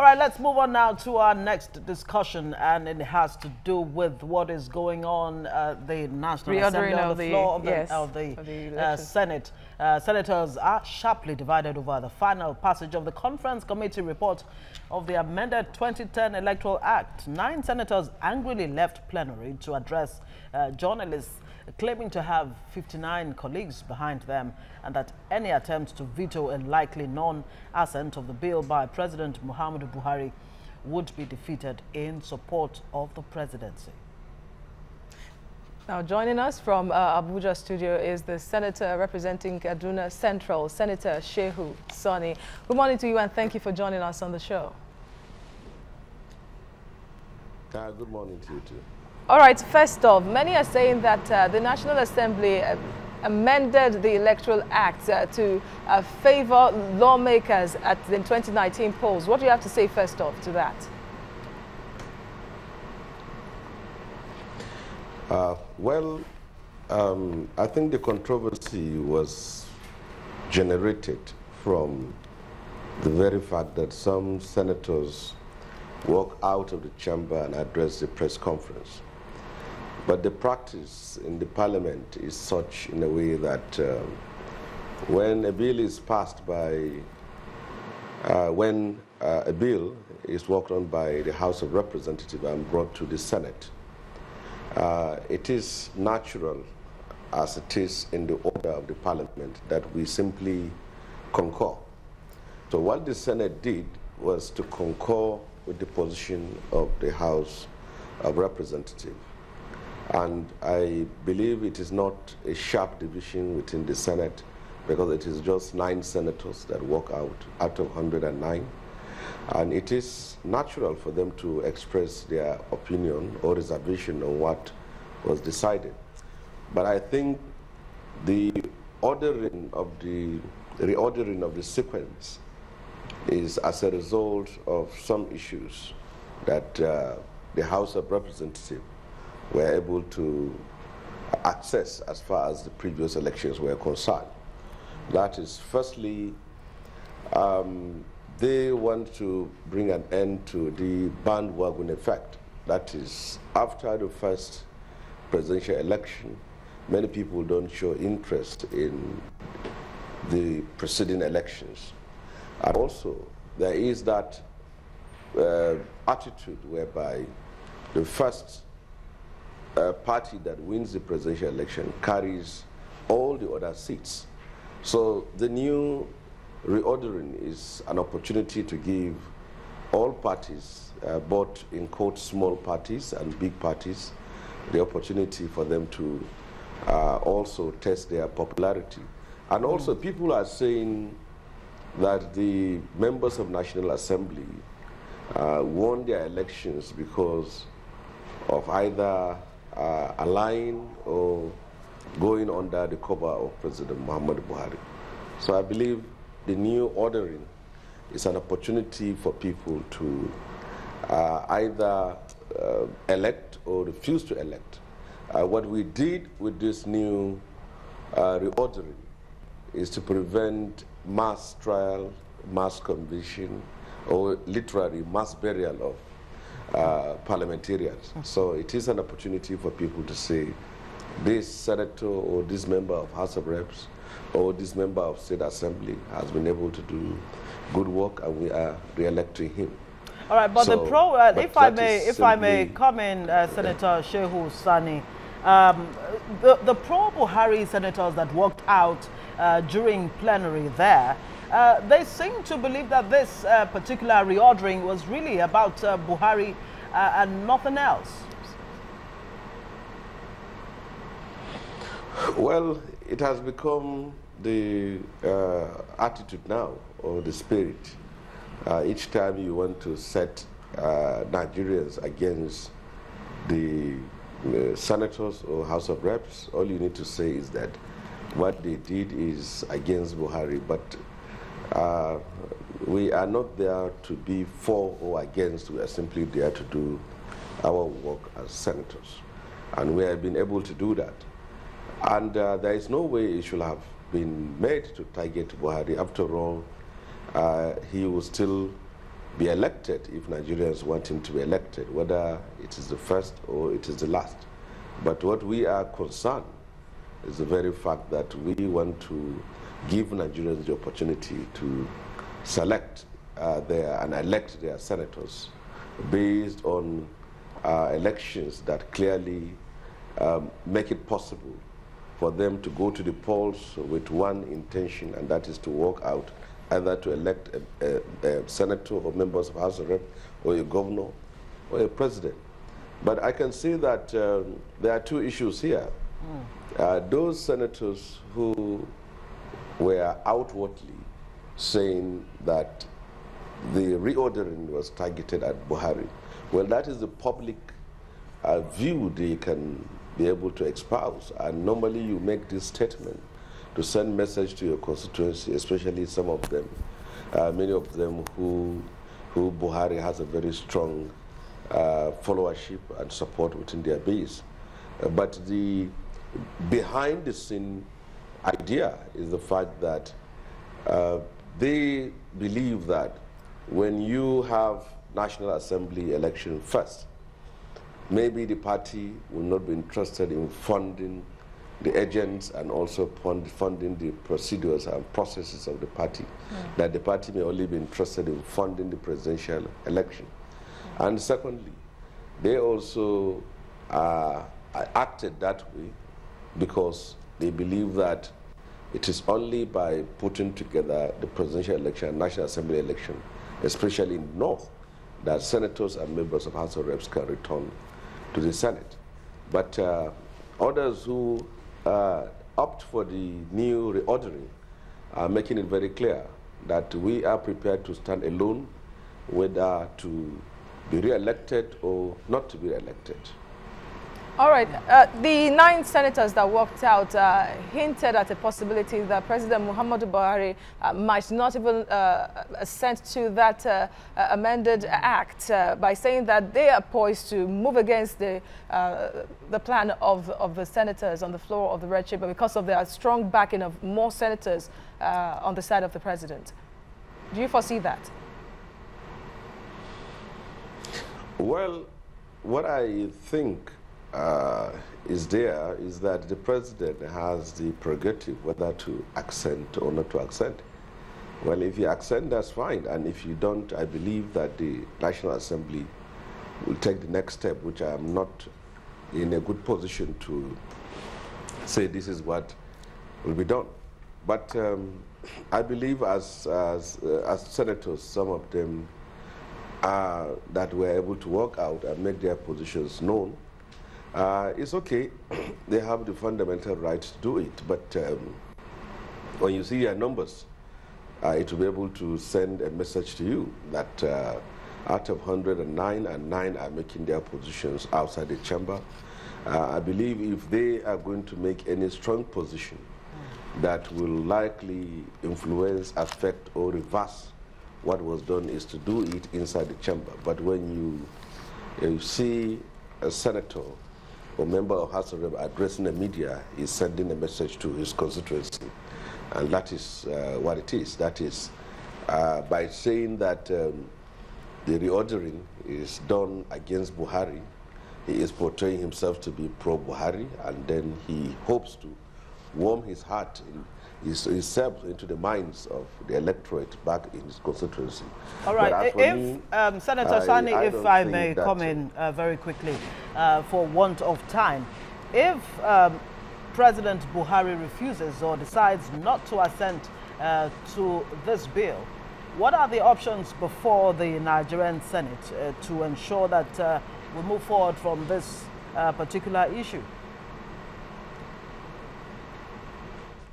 All right, let's move on now to our next discussion, and it has to do with what is going on the National Assembly on the floor of the Senate. Senators are sharply divided over the final passage of the Conference Committee report of the amended 2010 Electoral Act. 9 senators angrily left plenary to address journalists, claiming to have 59 colleagues behind them, and that any attempt to veto a likely non-assent of the bill by President Muhammadu Buhari would be defeated in support of the presidency. Now, joining us from Abuja studio is the senator representing Kaduna Central, Senator Shehu Sani. Good morning to you, and thank you for joining us on the show. Good morning to you too. All right, first off, many are saying that the National Assembly amended the Electoral Act to favor lawmakers at the 2019 polls. What do you have to say first off to that? I think the controversy was generated from the very fact that some senators walked out of the chamber and addressed the press conference. But the practice in the parliament is such in a way that when a bill is passed by, when a bill is worked on by the House of Representatives and brought to the Senate, it is natural, as it is in the order of the parliament, that we simply concur. So what the Senate did was to concur with the position of the House of Representatives. And I believe it is not a sharp division within the Senate, because it is just 9 senators that walk out of 109. And it is natural for them to express their opinion or reservation on what was decided. But I think the reordering of the sequence is as a result of some issues that the House of Representatives were able to access as far as the previous elections were concerned. That is, firstly, they want to bring an end to the bandwagon effect. That is, after the first presidential election, many people don't show interest in the preceding elections. And also, there is that attitude whereby the first party that wins the presidential election carries all the other seats. So the new reordering is an opportunity to give all parties, both in quote small parties and big parties, the opportunity for them to also test their popularity. And also people are saying that the members of National Assembly won their elections because of either allying or going under the cover of President Muhammadu Buhari. So I believe the new ordering is an opportunity for people to either elect or refuse to elect. What we did with this new reordering is to prevent mass trial, mass conviction, or literally mass burial of parliamentarians. So it is an opportunity for people to say, this senator or this member of House of Reps or this member of State Assembly has been able to do good work, and we are re-electing him. All right, but so, if I may come in, Senator Shehu Sani, the pro-Buhari senators that walked out during plenary there, they seem to believe that this particular reordering was really about Buhari and nothing else. Well, it has become the attitude now, or the spirit. Each time you want to set Nigerians against the senators or House of Reps, all you need to say is that what they did is against Buhari, but we are not there to be for or against. We are simply there to do our work as senators, and we have been able to do that. And there is no way it should have been made to target Buhari. After all, he will still be elected if Nigerians want him to be elected, whether it is the first or it is the last. But what we are concerned is the very fact that we want to give Nigerians the opportunity to select and elect their senators based on elections that clearly make it possible for them to go to the polls with one intention, and that is to walk out either to elect a senator or members of House of Rep, or a governor, or a president. But I can see that there are two issues here. Those senators who were outwardly saying that the reordering was targeted at Buhari, well, that is the public view they can be able to espouse. And normally you make this statement to send message to your constituency, especially some of them, many of them who Buhari has a very strong followership and support within their base. But the behind the scene idea is the fact that they believe that when you have National Assembly election first, maybe the party will not be interested in funding the agents and also funding the procedures and processes of the party, that the party may only be interested in funding the presidential election. And secondly, they also acted that way because they believe that it is only by putting together the presidential election and National Assembly election, especially in the North, that senators and members of House of Reps can return to the Senate. But others who opt for the new reordering are making it very clear that we are prepared to stand alone, whether to be re-elected or not to be re-elected. All right. The 9 senators that walked out hinted at a possibility that President Muhammadu Buhari might not even assent to that amended act by saying that they are poised to move against the plan of the senators on the floor of the Red Chamber because of their strong backing of more senators on the side of the president. Do you foresee that? Well, what I think is that the president has the prerogative whether to accent or not to accent. Well, if you accent, that's fine. And if you don't, I believe that the National Assembly will take the next step, which I am not in a good position to say this is what will be done. But I believe as senators, some of them that were able to work out and make their positions known, it's okay. They have the fundamental right to do it. But when you see their numbers, it will be able to send a message to you that out of 109, and 9 are making their positions outside the chamber. I believe if they are going to make any strong position that will likely influence, affect, or reverse what was done, is to do it inside the chamber. But when you see a senator or member of House of Rep addressing the media, is sending a message to his constituency. And that is what it is. That is, by saying that the reordering is done against Buhari, he is portraying himself to be pro-Buhari, and then he hopes to warm his heart, himself into the minds of the electorate back in his constituency. All right. If Senator Sani, if I may come in very quickly for want of time, if President Buhari refuses or decides not to assent to this bill, what are the options before the Nigerian Senate to ensure that we move forward from this particular issue?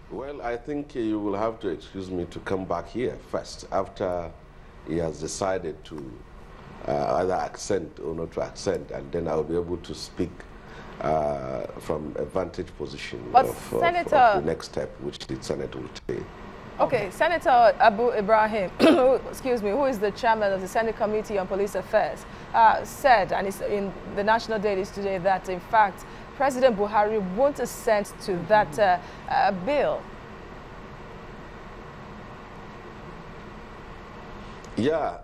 Well, I think you will have to excuse me to come back here first after he has decided to either accent or not to accent, and then I'll be able to speak from a vantage position of the next step, which the Senate will take. Okay, Senator Abu Ibrahim, excuse me, who is the chairman of the Senate Committee on Police Affairs, said, and it's in the national dailies today, that in fact President Buhari won't assent to that bill. Yeah,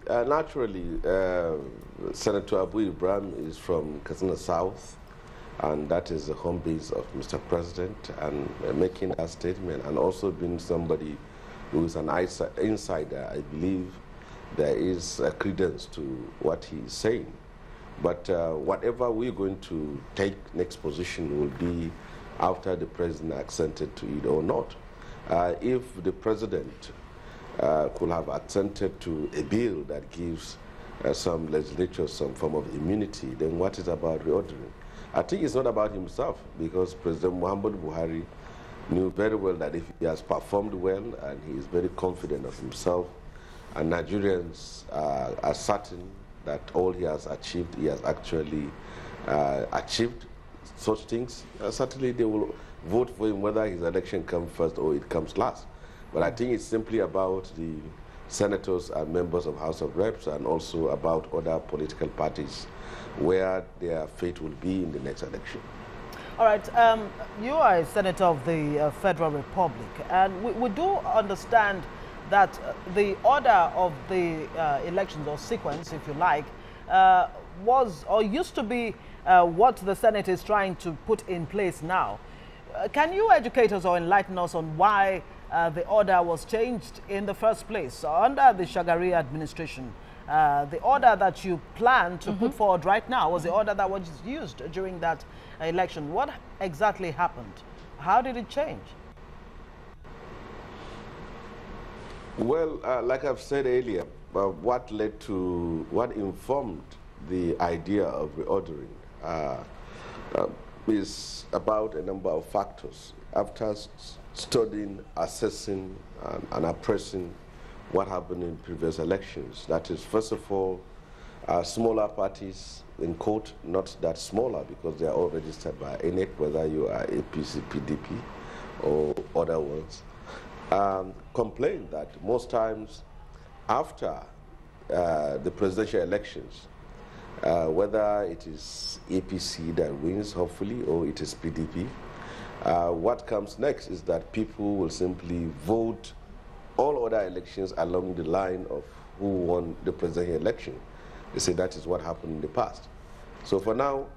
naturally, Senator Abu Ibrahim is from Katsina South, and that is the home base of Mr. President, and making that statement, and also being somebody who is an insider, I believe there is a credence to what he is saying. But whatever we're going to take next position will be after the president accented to it or not. If the president could have accented to a bill that gives some legislatures some form of immunity, then what is about reordering? I think it's not about himself, because President Muhammad Buhari knew very well that if he has performed well and he is very confident of himself, and Nigerians are certain that all he has achieved, he has actually achieved such things, certainly they will vote for him whether his election comes first or it comes last. But I think it's simply about the senators and members of House of Reps, and also about other political parties where their fate will be in the next election. All right, you are a senator of the Federal Republic, and we do understand that the order of the elections, or sequence, if you like, was or used to be what the Senate is trying to put in place now. Can you educate us or enlighten us on why the order was changed in the first place under the Shagari administration? The order that you plan to put forward right now was the order that was used during that election. What exactly happened? How did it change? Well, like I've said earlier, what informed the idea of reordering is about a number of factors. After studying, assessing, and appraising what happened in previous elections, that is, first of all, smaller parties, in quote, not that smaller because they are all registered by INEC, whether you are APC, PDP, or other ones, complain that most times after the presidential elections, whether it is APC that wins, hopefully, or it is PDP, what comes next is that people will simply vote all other elections along the line of who won the presidential election. They say that is what happened in the past. So for now,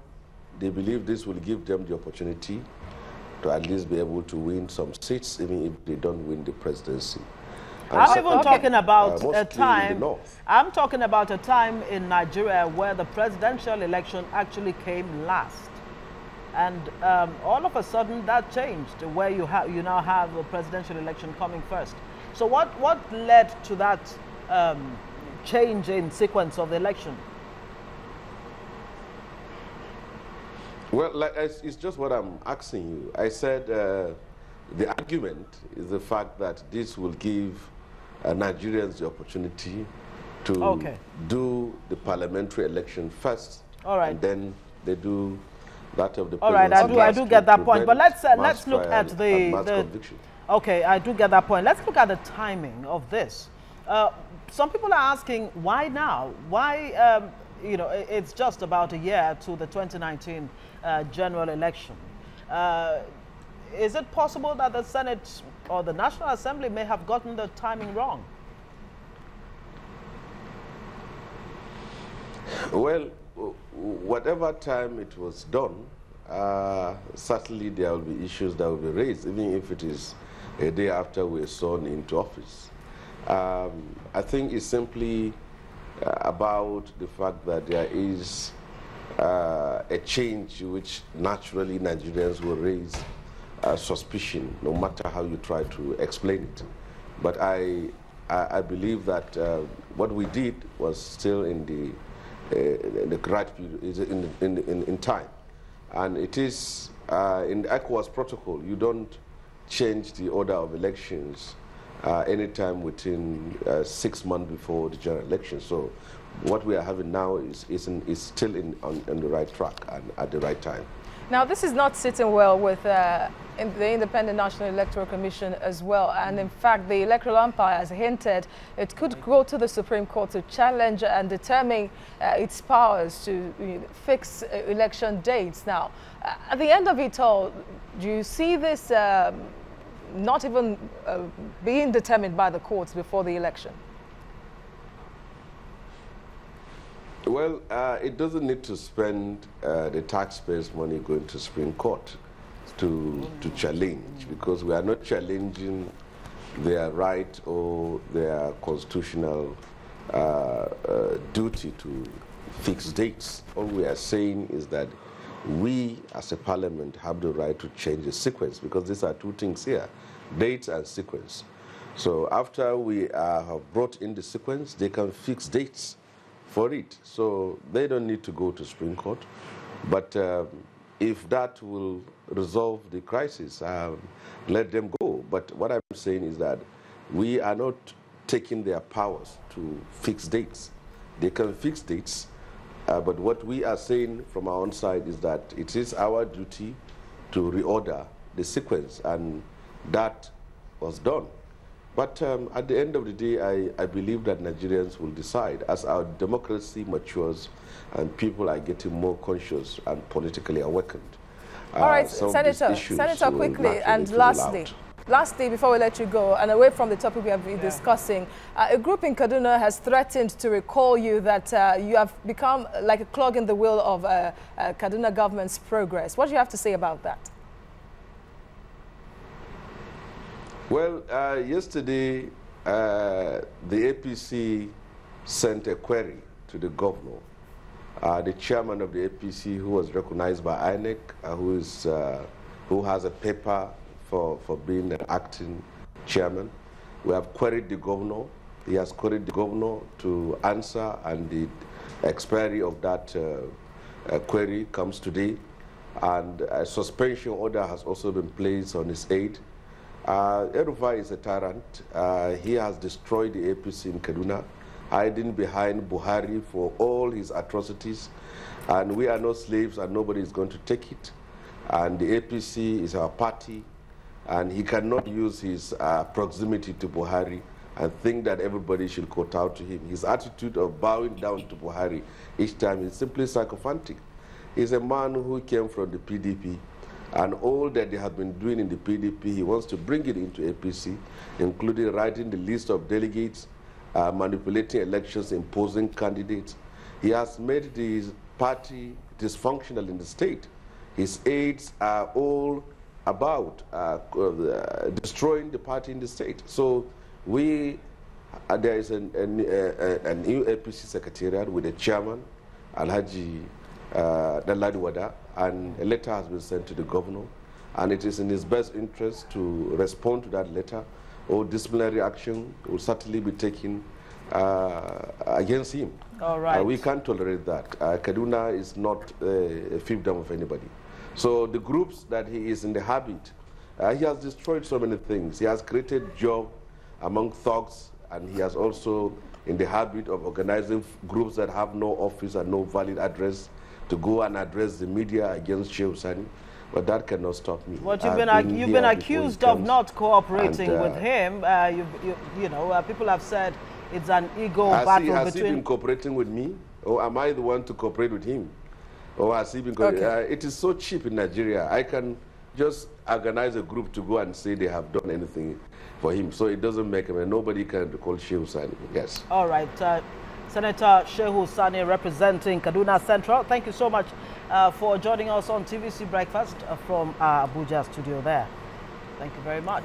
they believe this will give them the opportunity to at least be able to win some seats, even if they don't win the presidency. I'm even talking about a time. I'm talking about a time in Nigeria where the presidential election actually came last, and all of a sudden that changed, where you now have a presidential election coming first. So what led to that change in sequence of the election? Well, it's just what I'm asking you. I said the argument is the fact that this will give Nigerians the opportunity to do the parliamentary election first, and then they do that of the all right, I do get that point, but let's look at the okay, I do get that point. Let's look at the timing of this. Some people are asking, why now? Why, you know, it's just about a year to the 2019 general election. Is it possible that the Senate or the National Assembly may have gotten the timing wrong? Well, whatever time it was done, certainly there will be issues that will be raised, even if it is a day after we're sworn into office. I think it's simply about the fact that there is a change which naturally Nigerians will raise suspicion, no matter how you try to explain it. But I believe that what we did was still in the right period, in time. And it is in the ECOWAS protocol, you don't change the order of elections anytime within 6 months before the general election. So what we are having now is still on the right track and at the right time. Now, this is not sitting well with the Independent National Electoral Commission as well. And in fact, the electoral umpire has hinted it could go to the Supreme Court to challenge and determine its powers to fix election dates. Now, at the end of it all, do you see this not even being determined by the courts before the election? Well, it doesn't need to spend the taxpayers' money going to Supreme Court to challenge, because we are not challenging their right or their constitutional duty to fix dates. All we are saying is that we, as a parliament, have the right to change the sequence, because these are two things here, dates and sequence. So after we have brought in the sequence, they can fix dates for it. So they don't need to go to Supreme Court. But if that will resolve the crisis, let them go. But what I'm saying is that we are not taking their powers to fix dates. They can fix dates, but what we are saying from our own side is that it is our duty to reorder the sequence, and that was done. But at the end of the day, I believe that Nigerians will decide as our democracy matures and people are getting more conscious and politically awakened. All right, Senator, quickly and lastly, before we let you go, and away from the topic we have been discussing, a group in Kaduna has threatened to recall you that you have become like a clog in the wheel of Kaduna government's progress. What do you have to say about that? Well, yesterday, the APC sent a query to the governor. The chairman of the APC, who was recognized by INEC, who has a paper for being an acting chairman. We have queried the governor. He has queried the governor to answer, and the expiry of that query comes today. And a suspension order has also been placed on his aide. El-Rufai is a tyrant. He has destroyed the APC in Kaduna, hiding behind Buhari for all his atrocities. And we are not slaves, and nobody is going to take it. And the APC is our party, and he cannot use his proximity to Buhari and think that everybody should kowtow to him. His attitude of bowing down to Buhari each time is simply sycophantic. He's a man who came from the PDP, and all that they have been doing in the PDP, he wants to bring it into APC, including writing the list of delegates, manipulating elections, imposing candidates. He has made the party dysfunctional in the state. His aides are all about destroying the party in the state. So there is a new APC secretariat with a chairman, Alhaji Daladiwada, and a letter has been sent to the governor, and it is in his best interest to respond to that letter, or disciplinary action will certainly be taken against him. All right. We can't tolerate that. Kaduna is not a fiefdom of anybody. So the groups that he is in the habit, he has destroyed so many things. He has created job among thugs, and he has also in the habit of organizing groups that have no office and no valid address to go and address the media against Shehu Sani. But that cannot stop me. But you've been accused of not cooperating with him. People have said it's an ego battle between... Has he been cooperating with me? Or am I the one to cooperate with him? Or has he been... it is so cheap in Nigeria. I can just organize a group to go and say they have done anything for him. So it doesn't make him... Nobody can recall Shehu Sani. Yes. All right. Senator Shehu Sani representing Kaduna Central. Thank you so much for joining us on TVC Breakfast from our Abuja studio there. Thank you very much.